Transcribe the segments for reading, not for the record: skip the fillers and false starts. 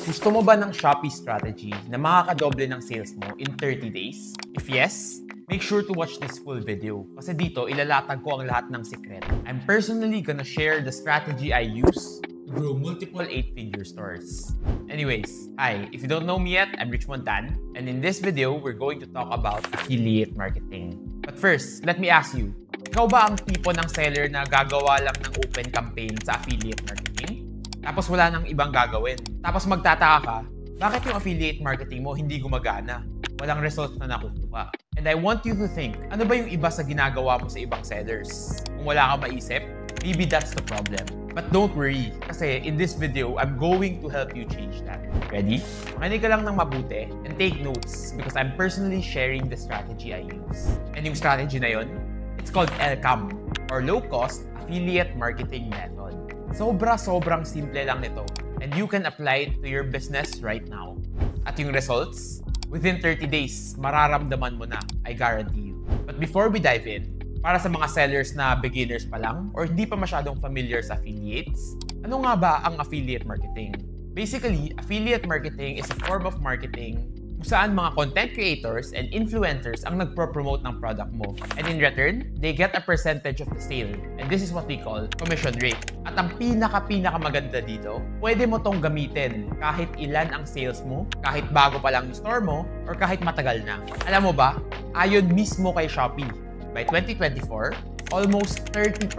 Gusto mo ba ng Shopee strategy na makakadoble ng sales mo in 30 days? If yes, make sure to watch this full video kasi dito ilalatag ko ang lahat ng secret. I'm personally gonna share the strategy I use to grow multiple 8-figure stores. Anyways, hi, if you don't know me yet, I'm Rich Montan, and in this video, we're going to talk about affiliate marketing. But first, let me ask you, ikaw ba ang tipo ng seller na gagawa lang ng open campaign sa affiliate marketing? Tapos wala nang ibang gagawin. Tapos magtataka ka, bakit yung affiliate marketing mo hindi gumagana? Walang results na nakukuha. And I want you to think, ano ba yung iba sa ginagawa mo sa ibang sellers? Kung wala kang maisip, maybe that's the problem. But don't worry, kasi in this video, I'm going to help you change that. Ready? Makinig ka lang ng mabuti and take notes because I'm personally sharing the strategy I use. And yung strategy na yun, it's called LCAM or Low Cost Affiliate Marketing Method. Sobrang simple lang nito and you can apply it to your business right now. At yung results, within 30 days, mararamdaman mo na, I guarantee you. But before we dive in, para sa mga sellers na beginners pa lang or hindi pa masyadong familiar sa affiliates, ano nga ba ang affiliate marketing? Basically, affiliate marketing is a form of marketing kung saan mga content creators and influencers ang nagpro-promote ng product mo. And in return, they get a percentage of the sale. And this is what we call commission rate. At ang pinaka-maganda dito, pwede mo tong gamitin kahit ilan ang sales mo, kahit bago pa lang yung store mo, or kahit matagal na. Alam mo ba, ayon mismo kay Shopee, by 2024, almost 30%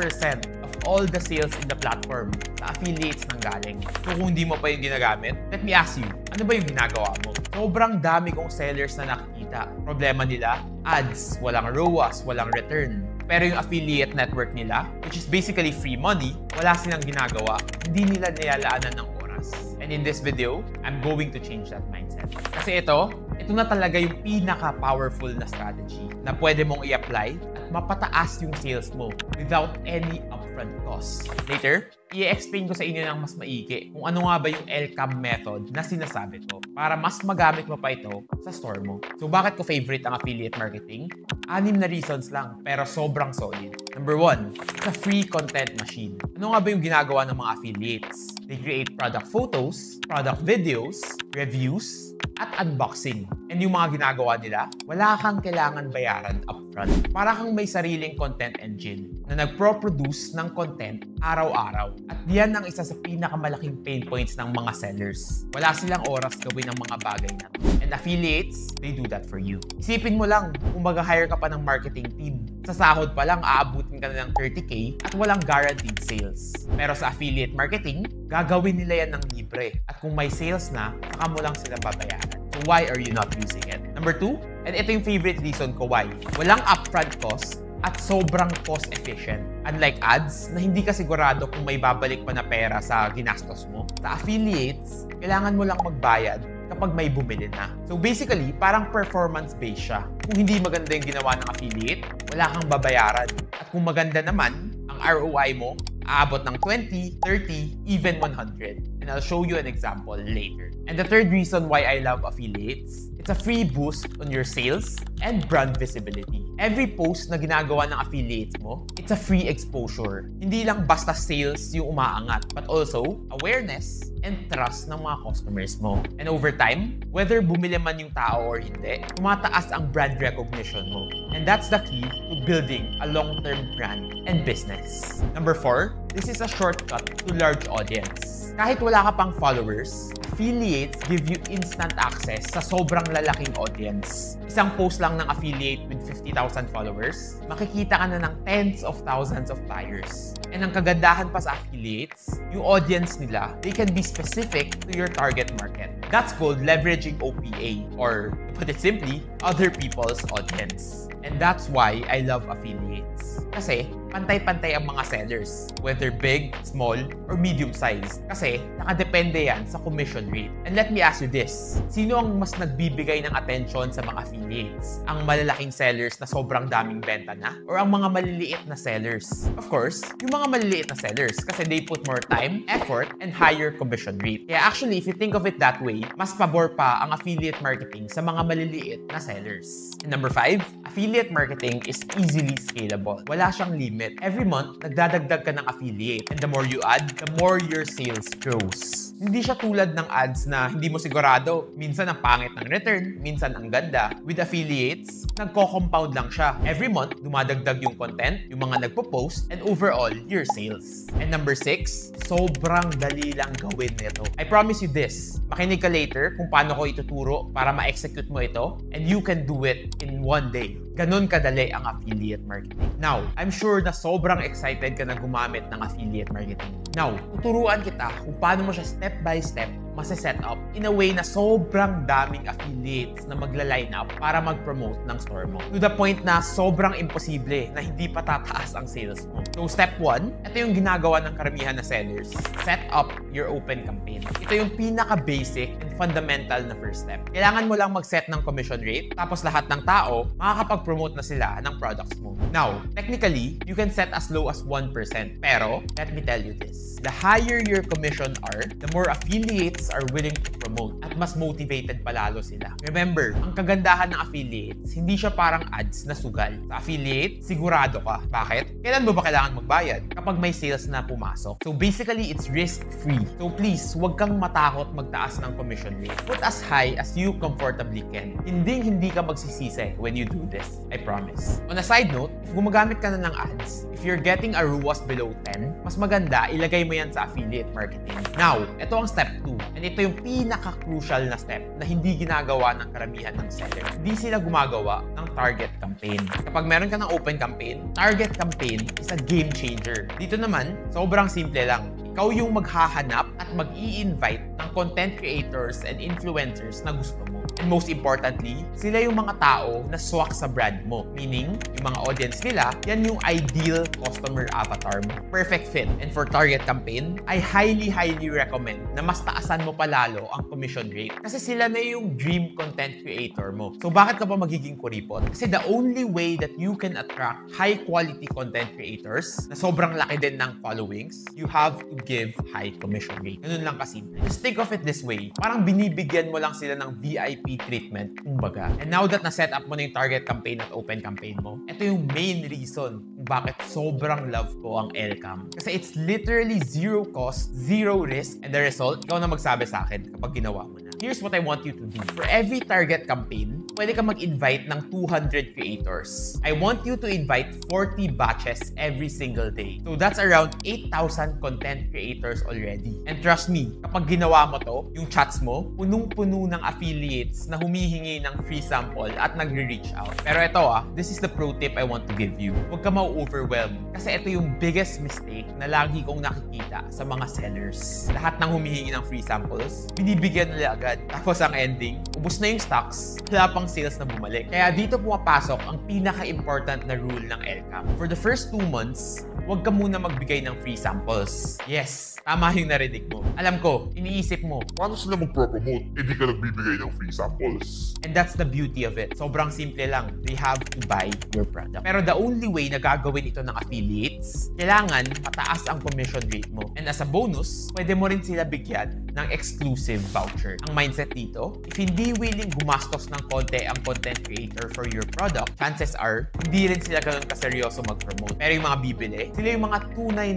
of all the sales in the platform sa affiliates nang galing. So kung hindi mo pa yung ginagamit, let me ask you, ano ba yung ginagawa mo? Sobrang dami kong sellers na nakikita. Problema nila, ads, walang ROAS, walang return. Pero yung affiliate network nila, which is basically free money, wala silang ginagawa. Hindi nila nilalaanan ng oras. And in this video, I'm going to change that mindset. Kasi ito na talaga yung pinaka-powerful na strategy na pwede mong i-apply at mapataas yung sales mo without any upfront cost. Later, i-explain ko sa inyo ng mas maigi kung ano nga ba yung LCAM method na sinasabi ko para mas magamit mo pa ito sa store mo. So bakit ko favorite ang affiliate marketing? 6 na reasons lang pero sobrang solid. Number 1, it's a free content machine. Ano nga ba yung ginagawa ng mga affiliates? They create product photos, product videos, reviews, at unboxing. And yung mga ginagawa nila, wala kang kailangan bayaran upfront. Para kang may sariling content engine na nagpro-produce ng content araw-araw. At diyan ang isa sa pinakamalaking pain points ng mga sellers. Wala silang oras gawin ang mga bagay na to. And affiliates, they do that for you. Isipin mo lang, kung mag-hire ka pa ng marketing team, sa sahod pa lang, aabutin ka na ng 30K at walang guaranteed sales. Pero sa affiliate marketing, gagawin nila yan ng libre. At kung may sales na, saka mo lang sila babayaran. So why are you not using it? Number 2, and ito yung favorite reason ko why. Walang upfront cost at sobrang cost efficient. Unlike ads, na hindi ka sigurado kung may babalik pa na pera sa ginastos mo. Sa affiliates, kailangan mo lang magbayad kapag may bumili na. So basically, parang performance-based siya. Kung hindi maganda yung ginawa ng affiliate, wala kang babayaran. At kung maganda naman, ang ROI mo, aabot ng 20, 30, even 100. And I'll show you an example later. And the third reason why I love affiliates, it's a free boost on your sales and brand visibility. Every post na ginagawa ng affiliates mo, it's a free exposure. Hindi lang basta sales yung umaangat, but also awareness and trust ng mga customers mo. And over time, whether bumili man yung tao or hindi, tumataas ang brand recognition mo. And that's the key to building a long-term brand and business. Number 4, this is a shortcut to large audience. Kahit wala ka pang followers, affiliates give you instant access sa sobrang lalaking audience. Isang post lang ng affiliate with 50,000 followers, makikita ka na ng tens of thousands of buyers. And ang kagandahan pa sa affiliates, yung audience nila, they can be specific to your target market. That's called leveraging OPA, or to put it simply, other people's audience. And that's why I love affiliates. Kasi pantay-pantay ang mga sellers, whether big, small, or medium-sized. Kasi nakadepende yan sa commission rate. And let me ask you this, sino ang mas nagbibigay ng attention sa mga affiliates? Ang malalaking sellers na sobrang daming benta na? Or ang mga maliliit na sellers? Of course, yung mga maliliit na sellers kasi they put more time, effort, and higher commission rate. Kaya actually, if you think of it that way, mas pabor pa ang affiliate marketing sa mga maliliit na sellers. And number 5, affiliate marketing is easily scalable. Wala siyang limit. limit. Every month, nagdadagdag ka ng affiliate. And the more you add, the more your sales grows. Hindi siya tulad ng ads na hindi mo sigurado. Minsan ang pangit ng return, minsan ang ganda. With affiliates, nagko-compound lang siya. Every month, dumadagdag yung content, yung mga nagpo-post, and overall, your sales. And number 6, sobrang dali lang gawin nito. I promise you this. Makinig ka later kung paano ko ituturo para ma-execute mo ito, and you can do it in one day. Ganun kadali ang affiliate marketing. Now, I'm sure na sobrang excited ka na gumamit ng affiliate marketing. Now, tuturuan kita kung paano mo siya step by step masa-set up in a way na sobrang daming affiliates na magla-line up para mag-promote ng store mo. To the point na sobrang imposible na hindi pa tataas ang sales mo. So step 1, ito yung ginagawa ng karamihan na sellers. Set up your open campaign. Ito yung pinaka-basic and fundamental na first step. Kailangan mo lang mag-set ng commission rate, tapos lahat ng tao makakapag-promote na sila ng products mo. Now, technically, you can set as low as 1%. Pero, let me tell you this. The higher your commission are, the more affiliates are willing to promote at mas motivated palalo sila. Remember, ang kagandahan ng affiliates, hindi siya parang ads na sugal. Sa affiliate, sigurado ka. Bakit? Kailan mo ba kailangan magbayad? Kapag may sales na pumasok. So basically, it's risk-free. So please, huwag kang matakot magtaas ng commission rate. Put as high as you comfortably can. Hindi ka magsisisi when you do this. I promise. On a side note, if gumagamit ka na ng ads, if you're getting a ROAS below 10, mas maganda, ilagay mo yan sa affiliate marketing. Now, ito ang step 2. And ito yung pinaka-crucial na step na hindi ginagawa ng karamihan ng seller. Hindi sila gumagawa ng target campaign. Kapag meron ka ng open campaign, target campaign is a game changer. Dito naman, sobrang simple lang. Ikaw yung maghahanap at mag-i-invite ng content creators and influencers na gusto mo. And most importantly, sila yung mga tao na swak sa brand mo. Meaning, yung mga audience nila, yan yung ideal customer avatar mo. Perfect fit. And for target campaign, I highly recommend na mas taasan mo palalo ang commission rate. Kasi sila na yung dream content creator mo. So bakit ka pa magiging kuripot? Kasi the only way that you can attract high quality content creators na sobrang laki din ng followings, you have to give high commission rate. Ganun lang kasimple. Just think of it this way. Parang binibigyan mo lang sila ng VIP treatment, kumbaga. And now that na-set up mo na yung target campaign at open campaign mo, ito yung main reason kung bakit sobrang love ko ang Elcam. Kasi it's literally zero cost, zero risk, and the result, ikaw na magsabi sa akin kapag ginawa mo na. Here's what I want you to do. For every target campaign, pwede ka mag-invite ng 200 creators. I want you to invite 40 batches every single day. So that's around 8,000 content creators already. And trust me, kapag ginawa mo to, yung chats mo, punong-puno ng affiliates na humihingi ng free sample at nagre-reach out. Pero ito this is the pro tip I want to give you. Huwag ka ma-overwhelm. Kasi ito yung biggest mistake na lagi kong nakikita sa mga sellers. Lahat ng humihingi ng free samples, binibigyan nila agad. Tapos ang ending, ubos na yung stocks, wala pang sales na bumalik. Kaya dito pumapasok ang pinaka-important na rule ng Elcam. For the first 2 months, huwag ka muna magbigay ng free samples. Yes, tama yung narinig mo. Alam ko, iniisip mo, paano sila magpropromote? Hindi ka nagbibigay ng free samples. and that's the beauty of it. Sobrang simple lang. They have to buy your product. Pero the only way na gagawin ito ng affiliates, kailangan mataas ang commission rate mo. And as a bonus, pwede mo rin sila bigyan ng exclusive voucher. Ang mindset dito, if hindi willing gumastos ng konti ang content creator for your product, chances are, hindi rin sila ganun kaseryoso mag-promote. Pero yung mga bibili, sila yung mga tunay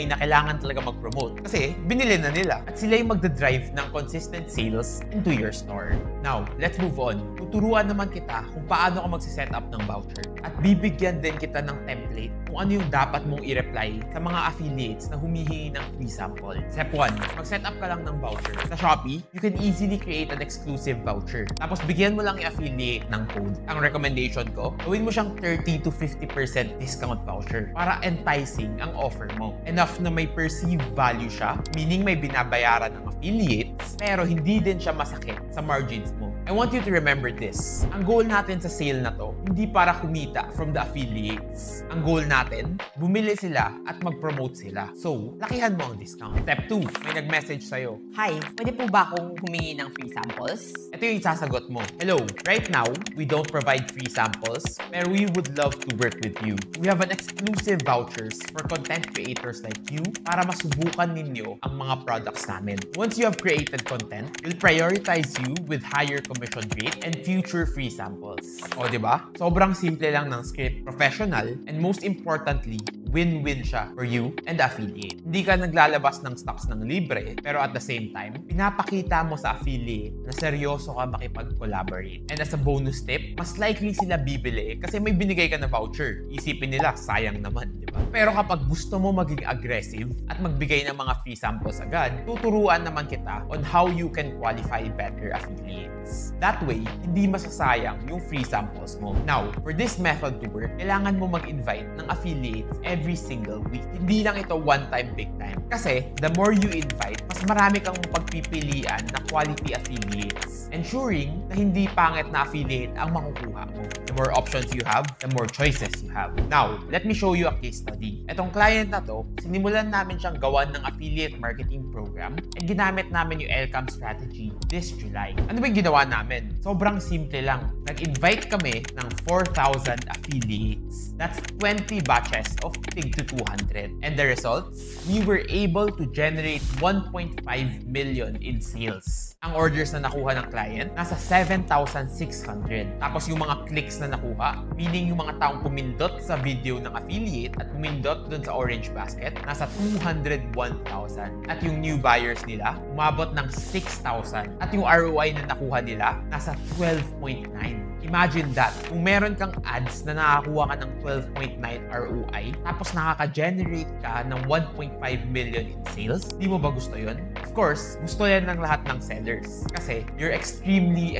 na kailangan talaga mag-promote. Kasi, binili na nila. At sila yung magdadrive ng consistent sales into your store. Now, let's move on. Tuturuan naman kita kung paano ka magsiset up ng voucher. At bibigyan din kita ng template kung ano yung dapat mong i-reply sa mga affiliates na humihingi ng free sample. Step 1, mag-set up ka lang ng voucher. Sa Shopee, you can easily create an exclusive voucher. Tapos bigyan mo lang yung affiliate ng code. Ang recommendation ko, gawin mo siyang 30 to 50% discount voucher para enticing ang offer mo. Enough na may perceived value siya, meaning may binabayaran ng affiliates, pero hindi din siya masakit sa margins mo. I want you to remember this. Ang goal natin sa sale na to, hindi para kumita from the affiliates. Ang goal natin, bumili sila at mag-promote sila. So, lakihan mo ang discount. Step 2, may nag-message sa'yo. Hi, pwede po ba akong humingi ng free samples? Ito yung isasagot mo. Hello, right now, we don't provide free samples, pero we would love to work with you. We have an exclusive vouchers for content creators like you para masubukan ninyo ang mga products namin. Once you have created content, we'll prioritize you with higher commission rate and future free samples. O, diba? Sobrang simple lang ng script, professional, and most importantly, win-win siya for you and the affiliate. Hindi ka naglalabas ng stocks ng libre, pero at the same time, pinapakita mo sa affiliate na seryoso ka makipag-collaborate. And as a bonus tip, mas likely sila bibili kasi may binigay ka na voucher. Isipin nila, sayang naman, di ba? Pero kapag gusto mo maging aggressive at magbigay ng mga free samples agad, tuturuan naman kita on how you can qualify better affiliates. That way, hindi masasayang yung free samples mo. Now, for this method to work, kailangan mo mag-invite ng affiliates every single week. Hindi lang ito one-time, big time. Kasi, the more you invite, mas marami kang pagpipilian na quality affiliates, ensuring na hindi pangit na affiliate ang makukuha mo. The more options you have, the more choices you have. Now, let me show you a case study. Etong client na to, sinimulan namin siyang gawan ng affiliate marketing program and ginamit namin yung LCAM strategy this July. Ano ba yung ginawa namin? Sobrang simple lang. Nag-invite kami ng 4,000 affiliates. That's 20 batches of tig to 200. And the results? We were able to generate 1.5 million in sales. Ang orders na nakuha ng client, nasa 7,600. Tapos yung mga clicks na nakuha, meaning yung mga taong pumindot sa video ng affiliate at pumindot dun sa orange basket, nasa 201,000. At yung new buyers nila, umabot ng 6,000. At yung ROI na nakuha nila, nasa 12.9. Imagine that. Kung meron kang ads na nakakuha ka ng 12.9 ROI, tapos nakaka-generate ka ng 1.5 million in sales, di mo ba gusto yun? Of course, gusto yan ng lahat ng sellers. Kasi you're extremely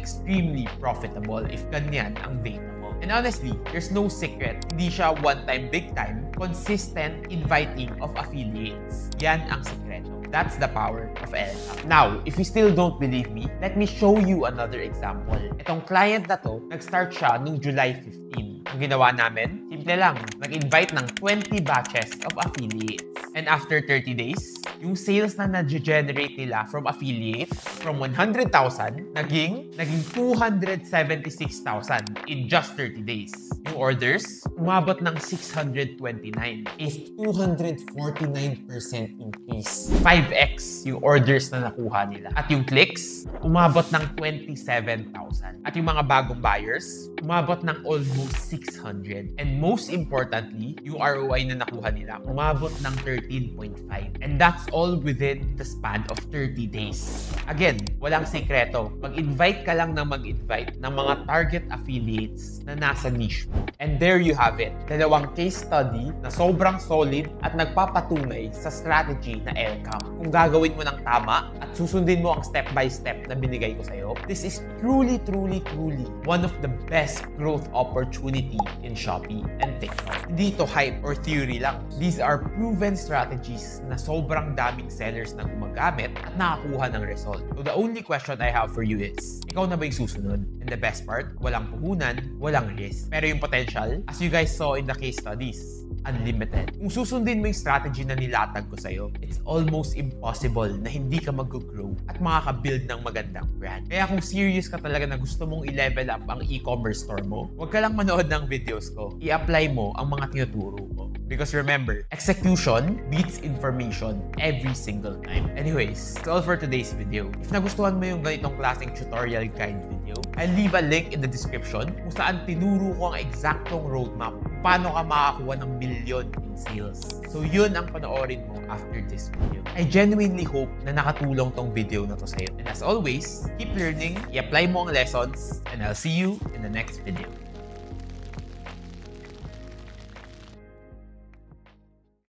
profitable if ganyan ang data mo. And honestly, there's no secret. Hindi siya one-time, big-time, consistent inviting of affiliates. Yan ang sekreto. That's the power of LCAM. Now, if you still don't believe me, let me show you another example. Itong client na to, nag-start siya noong July 15. Ang ginawa namin, simple lang, nag-invite ng 20 batches of affiliates. And after 30 days, yung sales na na-generate nila from affiliates from 100,000, naging 276,000 in just 30 days. Yung orders, umabot ng 629. Is 249% increase. 5x yung orders na nakuha nila. At yung clicks, umabot ng 27,000. At yung mga bagong buyers, umabot ng almost 600. And most importantly, yung ROI na nakuha nila, umabot ng 13.5. And that's all within the span of 30 days. Again, walang sikreto. Mag-invite ka lang ng mag-invite ng mga target affiliates na nasa niche mo. And there you have it. Dalawang case study na sobrang solid at nagpapatunay sa strategy na LCAM. Kung gagawin mo ng tama at susundin mo ang step-by-step na binigay ko sa'yo, this is truly one of the best growth opportunity in Shopee and TikTok. Hindi to hype or theory lang. These are proven strategies na sobrang daming sellers na gumagamit at nakakuha ng result. So the only question I have for you is, ikaw na ba yung susunod? And the best part, walang puhunan, walang risk. Pero yung potential, as you guys saw in the case studies, unlimited. Kung susundin mo yung strategy na nilatag ko sa'yo, it's almost impossible na hindi ka mag-grow at makaka-build ng magandang brand. Kaya kung serious ka talaga na gusto mong i-level up ang e-commerce store mo, huwag ka lang manood ng videos ko. I-apply mo ang mga tinuturo ko. Because remember, execution beats information every single time. Anyways, that's all for today's video. If nagustuhan mo yung ganitong klaseng tutorial guide video, I'll leave a link in the description kung saan tinuro ko ang eksaktong roadmap kung paano ka makakuha ng million in sales. So yun ang panoorin mo after this video. I genuinely hope na nakatulong tong video na to sa'yo. And as always, keep learning, i-apply mo ang lessons, and I'll see you in the next video.